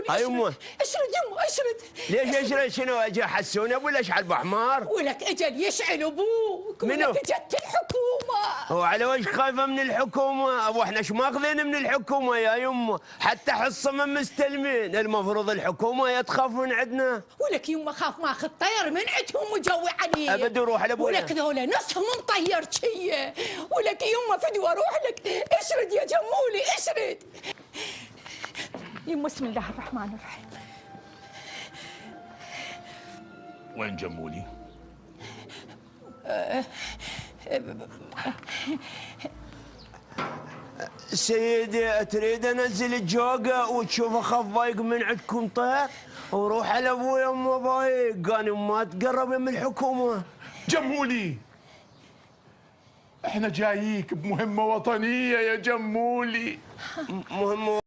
جمولي هاي يمه اشرد يمه اشرد. ليش اشرد؟ شنو اجى حسوني ابو الاشعل بحمار؟ ولك اجل يشعل ابوك. منو؟ ولك اجت الحكومه. هو على وش خايفه من الحكومه؟ ابو احنا ايش ماخذين من الحكومه يا يمه؟ حتى حصه من مستلمين، المفروض الحكومه تخاف من عندنا. ولك يمه خاف ماخذ طير من عندهم وجوي عليه. ابد روح على ابويا. ولك ذولا نصهم مطير شيه. ولك يمه فدوى اروح لك. اشرد يا جمولي اشرد. يمه بسم الله الرحمن الرحيم. وين جمولي؟ سيدي تريد انزل الجوقه وتشوف اخاف ضايق من عندكم طير؟ وروح على ابويا ما ضايق، انا ما تقرب من الحكومه. جمولي احنا جاييك بمهمة وطنية يا جمولي. مهم